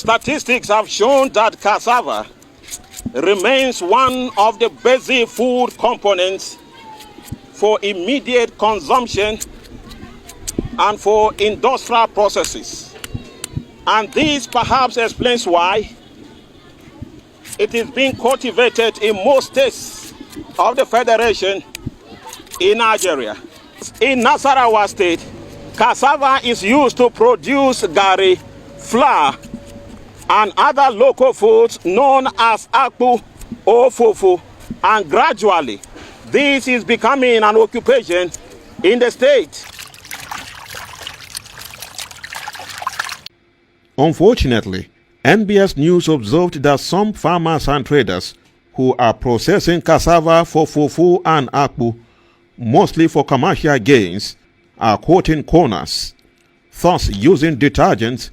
Statistics have shown that cassava remains one of the basic food components for immediate consumption and for industrial processes. And this perhaps explains why it is being cultivated in most states of the Federation in Nigeria. In Nasarawa State, cassava is used to produce gari, flour, and other local foods known as akpu or fufu, and gradually this is becoming an occupation in the state. Unfortunately, NBS News observed that some farmers and traders who are processing cassava for fufu and akpu, mostly for commercial gains, are cutting corners, thus using detergents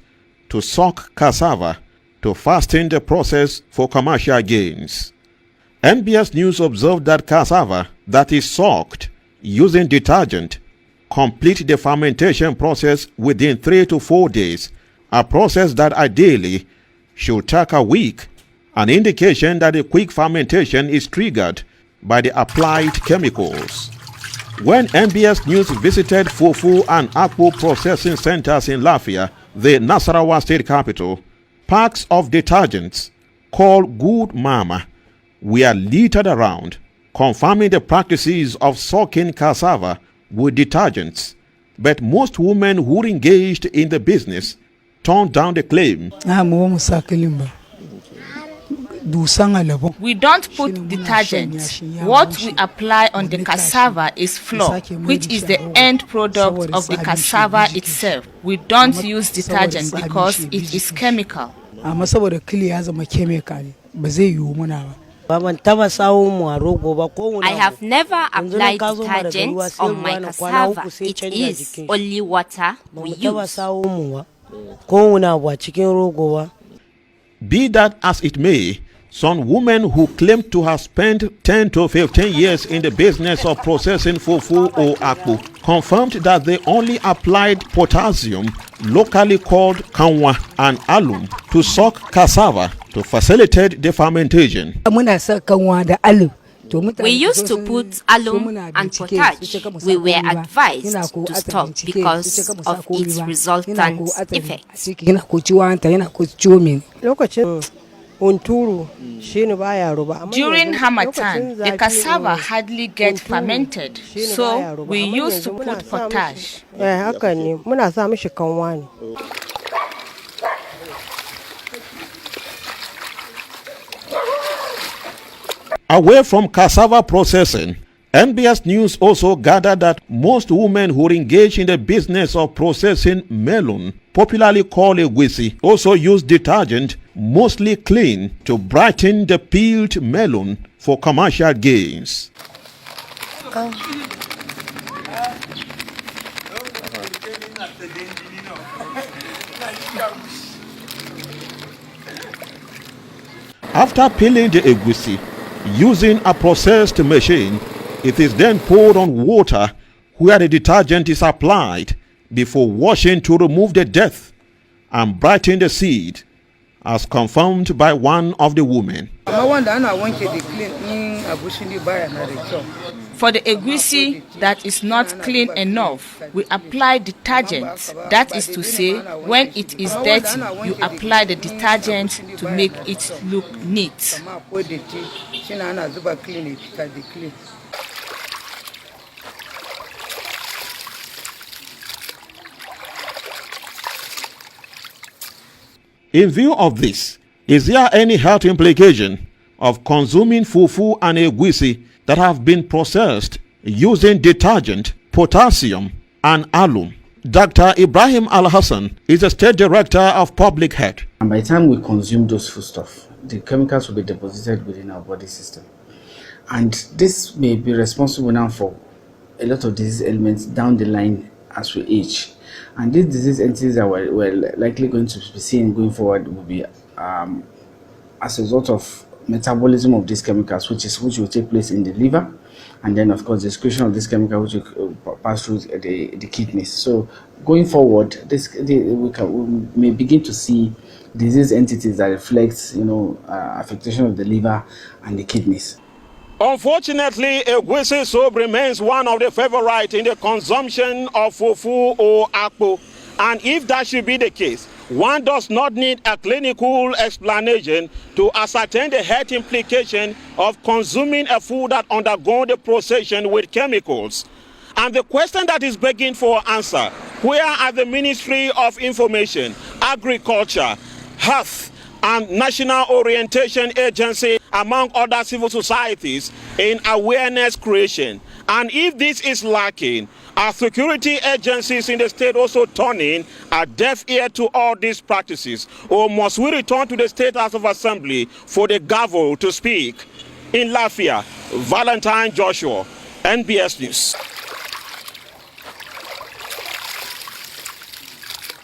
to soak cassava to fasten the process for commercial gains. NBS News observed that cassava that is soaked using detergent complete the fermentation process within 3 to 4 days, a process that ideally should take a week, an indication that the quick fermentation is triggered by the applied chemicals. When NBS News visited Fufu and Akpu processing centers in Lafia, the Nasarawa state capital, packs of detergents called Good Mama were littered around, confirming the practices of soaking cassava with detergents. But most women who engaged in the business turned down the claim. We don't put detergent. What we apply on the cassava is flour, which is the end product of the cassava itself. We don't use detergent because it is chemical. I have never applied detergent on my cassava. It is only water we use. Be that as it may, some women who claim to have spent 10 to 15 years in the business of processing fufu or akpu confirmed that they only applied potassium, locally called kanwa, and alum to soak cassava to facilitate the fermentation. We used to put alum and potash. We were advised to stop because of its resultant effects. During Harmattan, the cassava hardly gets fermented, so we used to put potash. Away from cassava processing, NBS News also gathered that most women who engage in the business of processing melon, popularly called Egusi, also use detergent, mostly clean, to brighten the peeled melon for commercial gains. After peeling the Egusi, using a processed machine, it is then poured on water where the detergent is applied before washing to remove the dirt and brighten the seed, as confirmed by one of the women. For the egusi that is not clean enough, we apply detergent. That is to say, when it is dirty, you apply the detergent to make it look neat. In view of this, is there any health implication of consuming fufu and egusi that have been processed using detergent, potassium, and alum? Dr. Ibrahim Al-Hassan is the State Director of Public Health. And by the time we consume those foodstuffs, the chemicals will be deposited within our body system. And this may be responsible now for a lot of disease elements down the line as we age. And these disease entities that we're likely going to be seeing going forward will be as a result of metabolism of these chemicals, which will take place in the liver, and then of course the excretion of this chemical which will pass through the kidneys. So going forward, we may begin to see disease entities that reflects, affectation of the liver and the kidneys. Unfortunately, Egusi soup remains one of the favorites in the consumption of fufu or akpu. And if that should be the case, one does not need a clinical explanation to ascertain the health implication of consuming a food that undergone the processing with chemicals. And the question that is begging for answer, where are the Ministry of Information, Agriculture, Health, and National Orientation Agency, among other civil societies, in awareness creation? And if this is lacking, are security agencies in the state also turning a deaf ear to all these practices? Or must we return to the State House of Assembly for the gavel to speak? In Lafia, Valentine Joshua, NBS News.